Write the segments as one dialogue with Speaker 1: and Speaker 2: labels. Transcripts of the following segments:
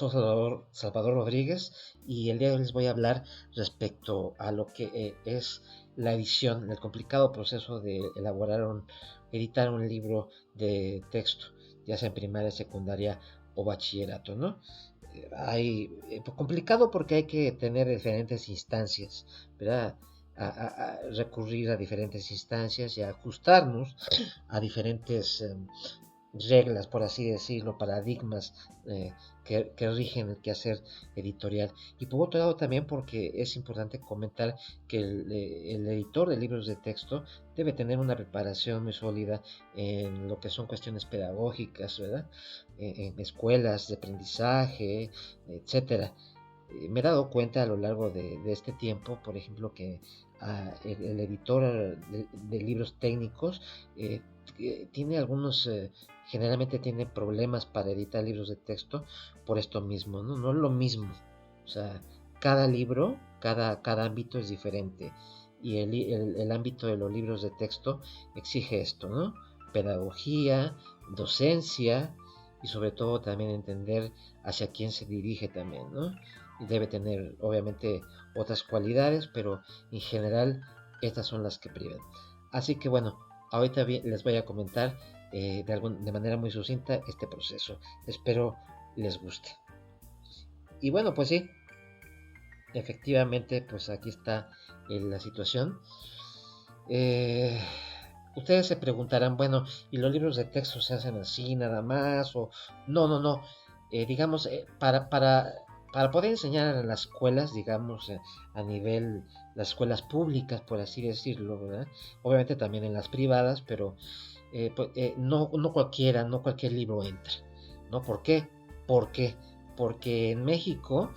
Speaker 1: Soy Salvador Rodríguez y el día de hoy les voy a hablar respecto a lo que es la edición, el complicado proceso de editar un libro de texto, ya sea en primaria, secundaria o bachillerato, ¿no? Complicado porque hay que tener diferentes instancias, ¿verdad? Recurrir a diferentes instancias y a ajustarnos a diferentes reglas, por así decirlo, paradigmas que rigen el quehacer editorial. Y por otro lado también porque es importante comentar que el editor de libros de texto debe tener una preparación muy sólida en lo que son cuestiones pedagógicas, ¿verdad? En escuelas de aprendizaje, etcétera. Me he dado cuenta a lo largo de este tiempo, por ejemplo, que el editor de libros técnicos tiene generalmente tiene problemas para editar libros de texto por esto mismo, ¿no? No es lo mismo. O sea, cada libro, cada ámbito es diferente. Y el ámbito de los libros de texto exige esto, ¿no? Pedagogía, docencia y sobre todo también entender hacia quién se dirige también, ¿no? Debe tener obviamente otras cualidades, pero en general estas son las que privan. Así que bueno, ahorita les voy a comentar de manera muy sucinta este proceso. Espero les guste. Y bueno, pues sí, efectivamente, pues aquí está la situación. Eh, Ustedes se preguntarán, bueno, ¿y los libros de texto se hacen así nada más? O no, no, no. Digamos, para poder enseñar en las escuelas, digamos, a nivel, las escuelas públicas, por así decirlo, ¿verdad? Obviamente también en las privadas, pero no cualquiera, no cualquier libro entra, ¿no? ¿Por qué? ¿Por qué? Porque en México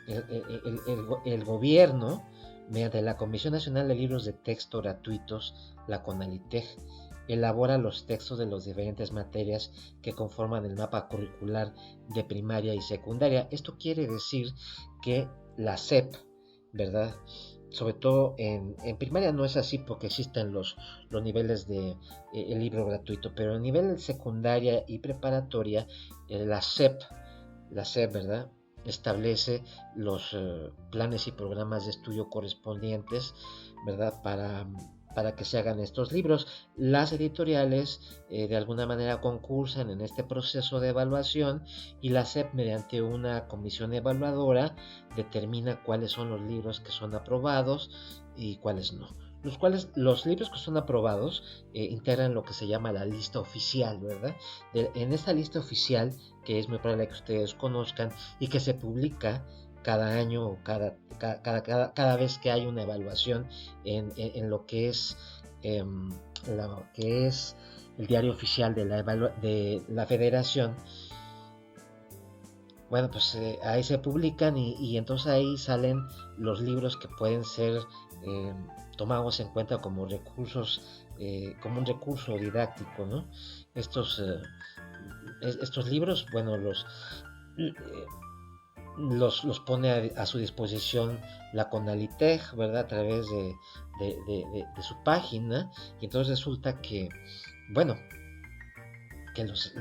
Speaker 1: el gobierno, mediante la Comisión Nacional de Libros de Texto Gratuitos, la CONALITEG, elabora los textos de las diferentes materias que conforman el mapa curricular de primaria y secundaria. Esto quiere decir que la SEP, ¿verdad? Sobre todo en primaria no es así porque existen los niveles de el libro gratuito, pero a nivel de secundaria y preparatoria, la SEP, ¿verdad? Establece los planes y programas de estudio correspondientes, ¿verdad? Para que se hagan estos libros. Las editoriales de alguna manera concursan en este proceso de evaluación y la SEP mediante una comisión evaluadora determina cuáles son los libros que son aprobados y cuáles no. Los libros que son aprobados integran lo que se llama la lista oficial, ¿verdad? En esta lista oficial, que es muy probable que ustedes conozcan y que se publica cada año o cada vez que hay una evaluación en lo que es el diario oficial de la federación. Bueno, pues ahí se publican y entonces ahí salen los libros que pueden ser eh, tomados en cuenta como como un recurso didáctico, ¿no? Estos, eh, Estos libros, bueno, eh, los pone a su disposición la CONALITEG, ¿verdad? A través de su página. Y entonces resulta que, bueno, que los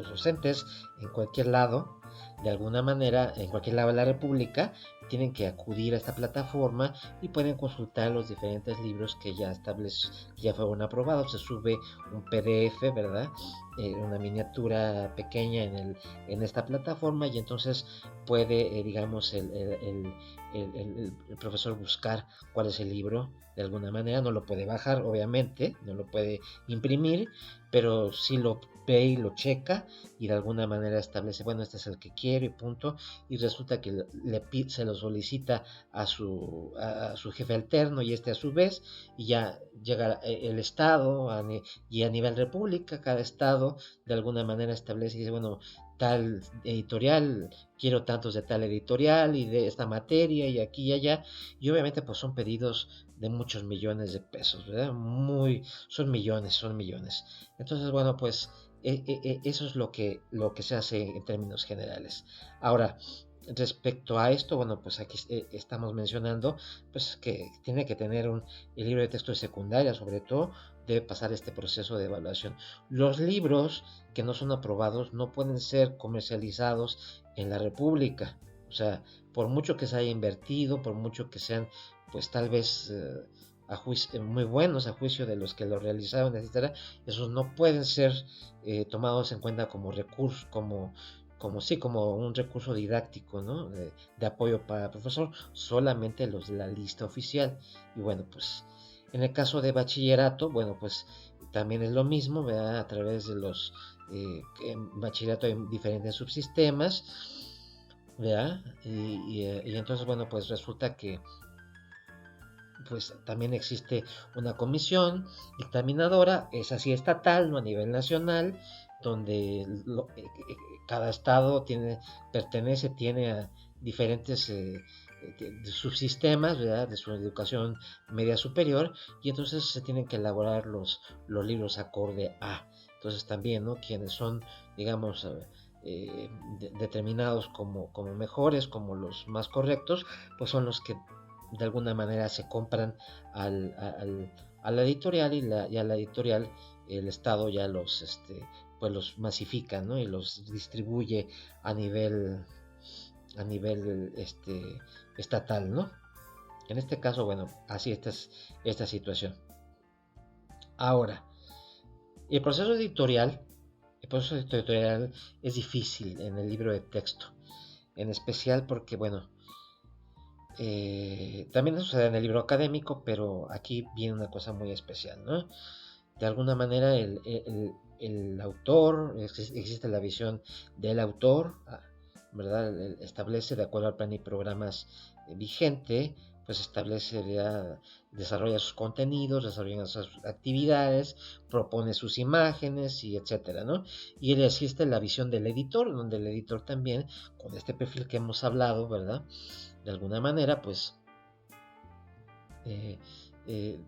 Speaker 1: docentes en cualquier lado, de alguna manera, en cualquier lado de la República, tienen que acudir a esta plataforma y pueden consultar los diferentes libros que ya fueron aprobados. Se sube un PDF, ¿verdad? Una miniatura pequeña en esta plataforma y entonces puede, digamos, el profesor buscar cuál es el libro. De alguna manera no lo puede bajar, obviamente, no lo puede imprimir, pero sí lo ve y lo checa y de alguna manera establece, bueno, este es el que quiero y punto, y resulta que se lo solicita a su jefe alterno y este a su vez, y ya llega el Estado y a nivel república, cada Estado de alguna manera establece y dice, bueno, tal editorial, quiero tantos de tal editorial y de esta materia y aquí y allá, y obviamente pues son pedidos de muchos millones de pesos, ¿verdad? Son millones, son millones. Entonces, bueno, pues eso es lo que se hace en términos generales. Ahora, respecto a esto, bueno, pues aquí estamos mencionando pues que tiene que tener el libro de texto de secundaria, sobre todo, debe pasar este proceso de evaluación. Los libros que no son aprobados no pueden ser comercializados en la República. O sea, por mucho que se haya invertido, por mucho que sean, pues tal vez muy buenos a juicio de los que lo realizaron, etcétera, esos no pueden ser tomados en cuenta como recurso, como un recurso didáctico, ¿no? De apoyo para el profesor, solamente los de la lista oficial. Y bueno, pues en el caso de bachillerato, bueno, pues también es lo mismo, ¿verdad? A través de en bachillerato hay diferentes subsistemas, ¿verdad? Y entonces, bueno, pues resulta que pues también existe una comisión dictaminadora, es así estatal, no a nivel nacional, donde cada estado tiene a diferentes subsistemas, ¿verdad? De su educación media superior, y entonces se tienen que elaborar los libros acorde a. Entonces también, ¿no? Quienes son, digamos, determinados como mejores, como los más correctos, pues son los que de alguna manera se compran a la editorial, y a la editorial el Estado ya pues los masifica, ¿no? Y los distribuye a nivel estatal, ¿no? En este caso, bueno, así esta situación. Ahora, el proceso editorial, el proceso editorial es difícil en el libro de texto, en especial porque, bueno, también sucede en el libro académico, pero aquí viene una cosa muy especial, ¿no? De alguna manera el autor, existe la visión del autor, ¿verdad? Establece, de acuerdo al plan y programas vigente, pues establece, ya desarrolla sus contenidos, desarrolla sus actividades, propone sus imágenes y etcétera, ¿no? Y existe la visión del editor, donde el editor también, con este perfil que hemos hablado, ¿verdad? De alguna manera, pues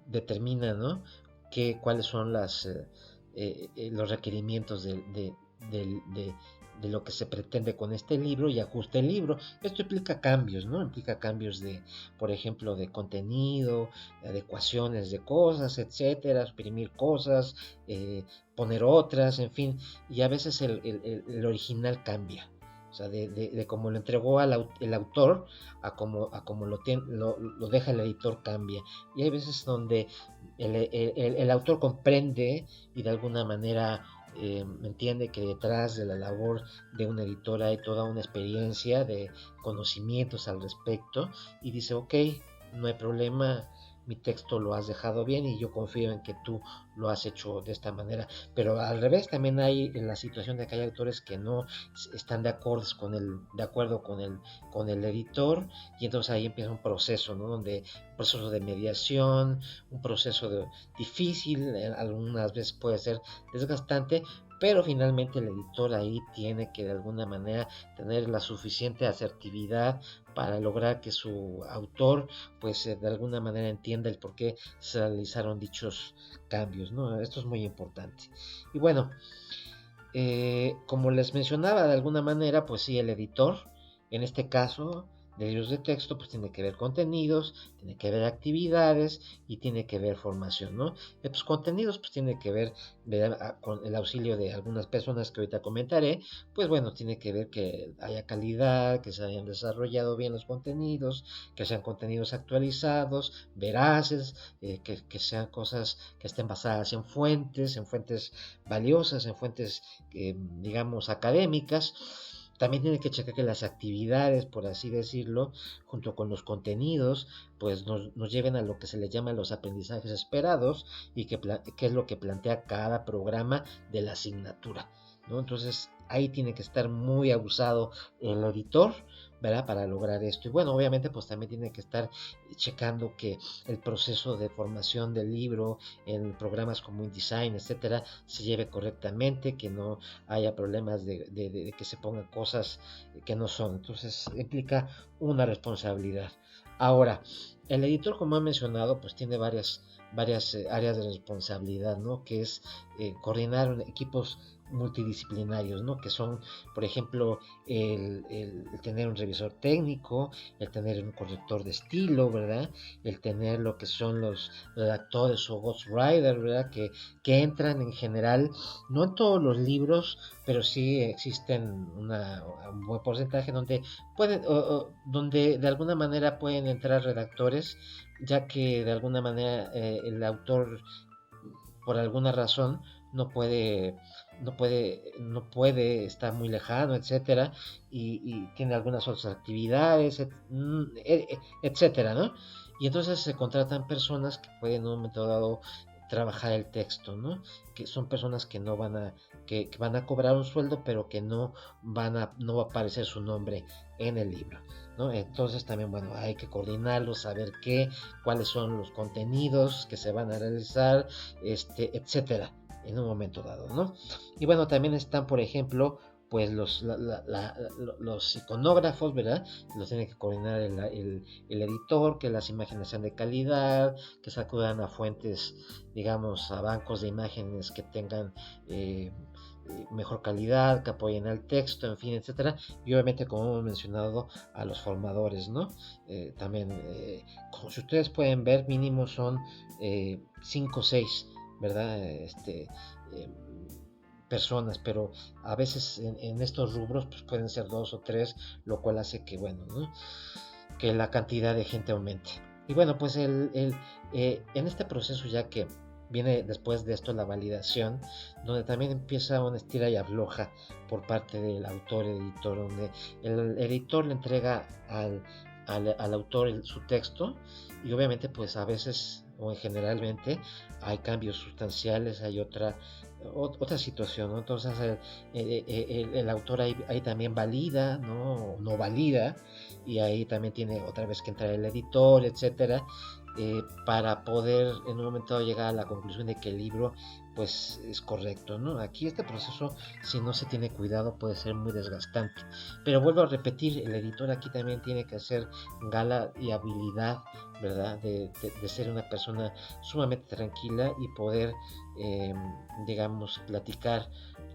Speaker 1: determina, ¿no? Cuáles son los requerimientos de lo que se pretende con este libro, y ajusta el libro. Esto implica cambios, ¿no? Implica cambios por ejemplo, de contenido, adecuaciones de cosas, etcétera, exprimir cosas, poner otras, en fin, y a veces el original cambia. O sea, de cómo lo entregó el autor a como lo deja el editor, cambia. Y hay veces donde el autor comprende y de alguna manera entiende que detrás de la labor de un editor hay toda una experiencia de conocimientos al respecto, y dice, ok, no hay problema, mi texto lo has dejado bien y yo confío en que tú lo has hecho de esta manera. Pero al revés también hay en la situación de que hay autores que no están de acuerdo con el editor, y entonces ahí empieza un proceso, ¿no? Un proceso de mediación, un proceso difícil, algunas veces puede ser desgastante, pero finalmente el editor ahí tiene que de alguna manera tener la suficiente asertividad para lograr que su autor pues de alguna manera entienda el por qué se realizaron dichos cambios, ¿no? Esto es muy importante. Y bueno, como les mencionaba, de alguna manera, pues sí, el editor, en este caso de libros de texto, pues tiene que ver contenidos, tiene que ver actividades y tiene que ver formación, ¿no? Pues contenidos, pues tiene que ver, con el auxilio de algunas personas que ahorita comentaré, pues bueno, tiene que ver que haya calidad, que se hayan desarrollado bien los contenidos, que sean contenidos actualizados, veraces, que sean cosas que estén basadas en fuentes valiosas, en fuentes digamos, académicas. También tiene que checar que las actividades, por así decirlo, junto con los contenidos, pues nos lleven a lo que se le llama los aprendizajes esperados, y que es lo que plantea cada programa de la asignatura, ¿no? Entonces ahí tiene que estar muy abusado el editor, ¿verdad? Para lograr esto. Y bueno, obviamente pues también tiene que estar checando que el proceso de formación del libro en programas como InDesign, etcétera, se lleve correctamente, que no haya problemas de que se pongan cosas que no son. Entonces implica una responsabilidad. Ahora, el editor, como he mencionado, pues tiene varias áreas de responsabilidad, ¿no? Que es coordinar equipos multidisciplinarios, ¿no? Que son, por ejemplo, el tener un revisor técnico, el tener un corrector de estilo, ¿verdad? El tener lo que son los redactores o ghostwriters, ¿verdad? Que entran en general, no en todos los libros, pero sí existen un buen porcentaje donde donde de alguna manera pueden entrar redactores, ya que de alguna manera el autor por alguna razón no puede estar muy lejano, etcétera, y tiene algunas otras actividades, etcétera, ¿no? Y entonces se contratan personas que pueden en un momento dado trabajar el texto, ¿no? Que son personas que no van a, que van a cobrar un sueldo, pero que no va a aparecer su nombre en el libro, ¿no? Entonces también, bueno, hay que coordinarlo, saber cuáles son los contenidos que se van a realizar, etcétera, en un momento dado, ¿no? Y bueno, también están, por ejemplo, pues los iconógrafos, ¿verdad? Los tiene que coordinar el editor, que las imágenes sean de calidad, que se acudan a fuentes, digamos, a bancos de imágenes que tengan mejor calidad, que apoyen al texto, en fin, etcétera. Y obviamente, como hemos mencionado, a los formadores, ¿no? También, como si ustedes pueden ver, mínimo son 5 o 6, ¿verdad? Eh, personas, pero a veces en estos rubros pues pueden ser 2 o 3, lo cual hace que, bueno, ¿no? Que la cantidad de gente aumente. Y bueno, pues en este proceso, ya que viene después de esto la validación, donde también empieza una estira y afloja por parte del autor, editor, donde el editor le entrega al autor su texto, y obviamente pues a veces o generalmente hay cambios sustanciales, hay otra situación, ¿no? Entonces el autor ahí también valida, ¿no? No valida, y ahí también tiene otra vez que entrar el editor, etcétera, para poder en un momento dado llegar a la conclusión de que el libro pues es correcto, ¿no? Aquí este proceso, si no se tiene cuidado, puede ser muy desgastante, pero vuelvo a repetir, el editor aquí también tiene que hacer gala y habilidad, ¿verdad? De ser una persona sumamente tranquila y poder, digamos, platicar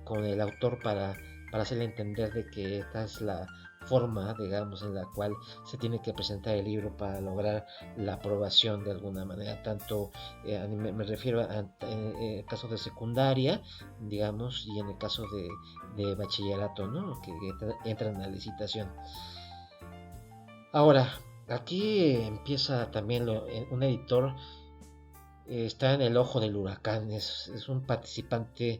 Speaker 1: con el autor para hacerle entender de que esta es la forma, digamos, en la cual se tiene que presentar el libro para lograr la aprobación de alguna manera, tanto me refiero en caso de secundaria, digamos, y en el caso de bachillerato, ¿no? Que entran a la licitación. Ahora, aquí empieza también un editor, está en el ojo del huracán, es un participante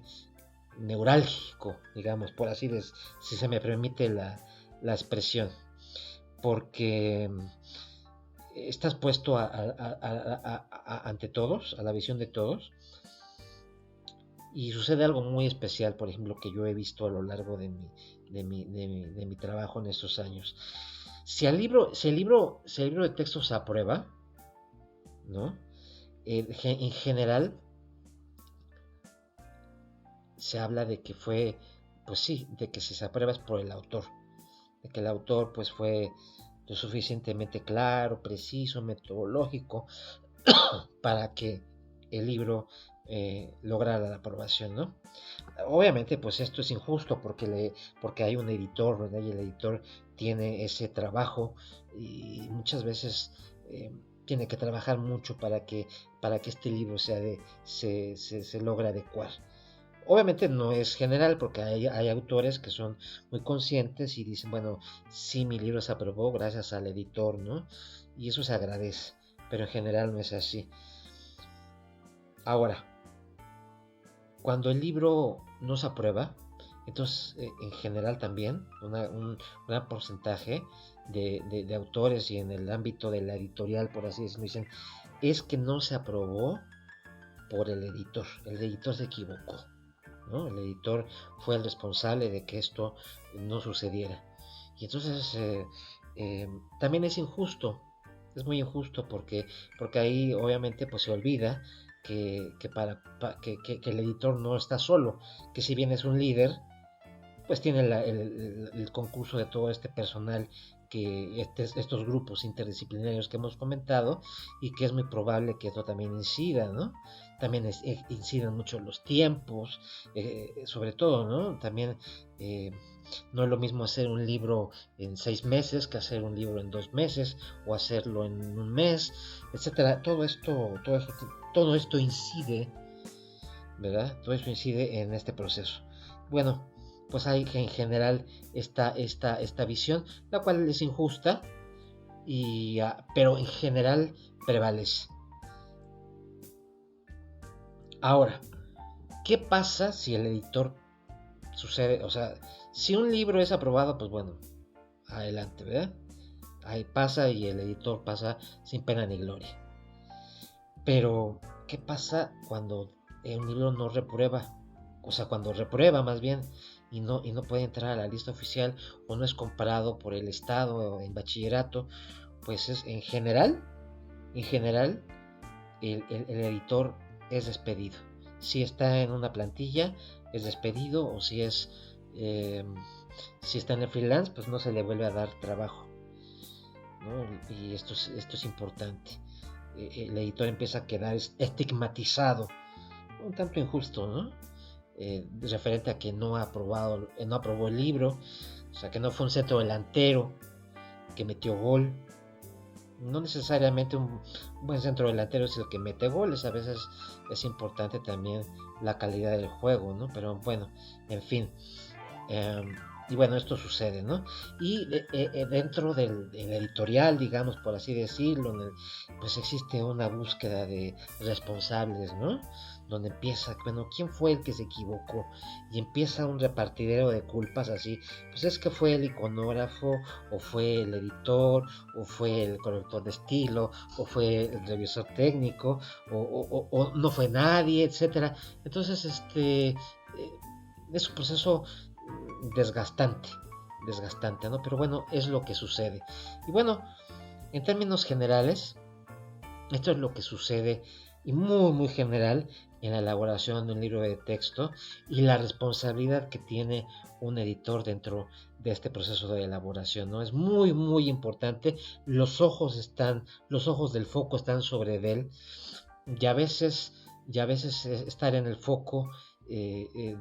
Speaker 1: neurálgico, digamos, por así decirlo, si se me permite la expresión, porque estás puesto ante todos, a la visión de todos, y sucede algo muy especial, por ejemplo, que yo he visto a lo largo de mi trabajo en estos años. Si el libro de texto se aprueba, ¿no? En general se habla de que fue, pues sí, de que si se aprueba es por el autor, de que el autor pues fue lo suficientemente claro, preciso, metodológico para que el libro lograra la aprobación, ¿no? Obviamente pues esto es injusto porque hay un editor, ¿verdad? Y el editor tiene ese trabajo y muchas veces tiene que trabajar mucho para que este libro se logre adecuar. Obviamente no es general porque hay autores que son muy conscientes y dicen, bueno, sí, mi libro se aprobó gracias al editor, ¿no? Y eso se agradece, pero en general no es así. Ahora, cuando el libro no se aprueba, entonces en general también un gran porcentaje de autores y en el ámbito de la editorial, por así decirlo, dicen, es que no se aprobó por el editor se equivocó, ¿no? El editor fue el responsable de que esto no sucediera. Y entonces también es injusto, es muy injusto porque ahí obviamente pues se olvida que el editor no está solo, que si bien es un líder, pues tiene el concurso de todo este personal que estos grupos interdisciplinarios que hemos comentado, y que es muy probable que esto también incida, ¿no? También inciden mucho los tiempos, sobre todo, ¿no? También no es lo mismo hacer un libro en 6 meses que hacer un libro en 2 meses, o hacerlo en un mes, etcétera. Todo esto incide, ¿verdad? Todo eso incide en este proceso. Bueno, pues hay en general esta visión, la cual es injusta, pero en general prevalece. Ahora, ¿qué pasa si el editor sucede? O sea, si un libro es aprobado, pues bueno, adelante, ¿verdad? Ahí pasa y el editor pasa sin pena ni gloria. Pero, ¿qué pasa cuando un libro no reprueba? O sea, cuando reprueba más bien y no puede entrar a la lista oficial, o no es comparado por el Estado en bachillerato, pues es en general, el editor es despedido. Si está en una plantilla, es despedido, o eh, si está en el freelance, pues no se le vuelve a dar trabajo, ¿no? Y esto es importante. El editor empieza a quedar estigmatizado, un tanto injusto, ¿no? Referente a que no aprobó el libro, o sea, que no fue un centro delantero que metió gol. No necesariamente un buen centro delantero es el que mete goles, a veces es importante también la calidad del juego, ¿no? Pero bueno, en fin. Eh, y bueno, esto sucede, ¿no? Y dentro del editorial, digamos, por así decirlo, pues existe una búsqueda de responsables, ¿no? Donde empieza, bueno, ¿quién fue el que se equivocó? Y empieza un repartidero de culpas así, pues es que fue el iconógrafo, o fue el editor, o fue el corrector de estilo, o fue el revisor técnico, o no fue nadie, etcétera. Entonces, es un proceso desgastante, desgastante, ¿no? Pero bueno, es lo que sucede. Y bueno, en términos generales, esto es lo que sucede, y muy, muy general, en la elaboración de un libro de texto, y la responsabilidad que tiene un editor dentro de este proceso de elaboración, ¿no? Es muy, muy importante. Los ojos del foco están sobre él, y a veces estar en el foco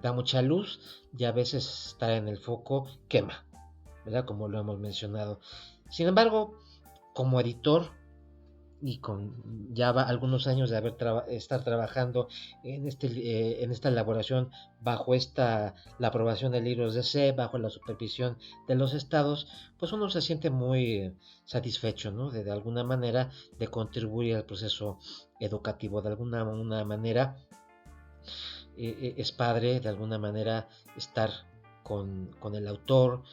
Speaker 1: da mucha luz, y a veces estar en el foco quema, ¿verdad? Como lo hemos mencionado. Sin embargo, como editor, y con ya algunos años de estar trabajando en esta elaboración, bajo la aprobación de libros de C, bajo la supervisión de los estados, pues uno se siente muy satisfecho, ¿no? De alguna manera, de contribuir al proceso educativo. De alguna manera, es padre, de alguna manera, estar con el autor,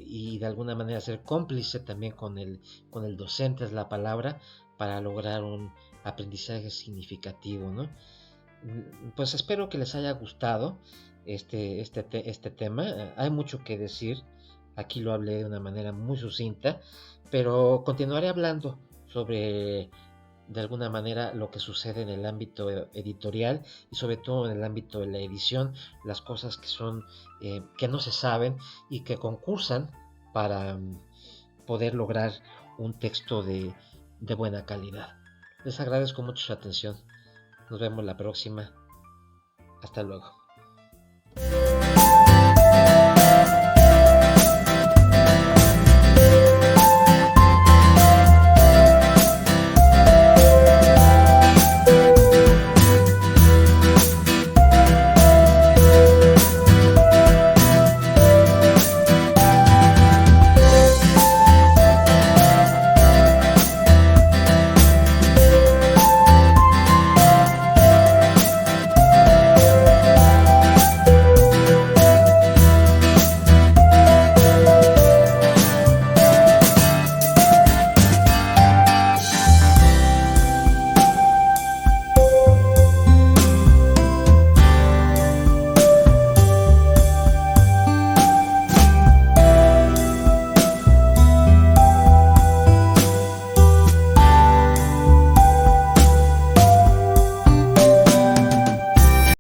Speaker 1: y de alguna manera ser cómplice también con el docente, es la palabra, para lograr un aprendizaje significativo, ¿no? Pues espero que les haya gustado este tema. Hay mucho que decir. Aquí lo hablé de una manera muy sucinta, pero continuaré hablando sobre, de alguna manera, lo que sucede en el ámbito editorial, y sobre todo en el ámbito de la edición, las cosas que no se saben y que concursan para poder lograr un texto de buena calidad. Les agradezco mucho su atención. Nos vemos la próxima. Hasta luego.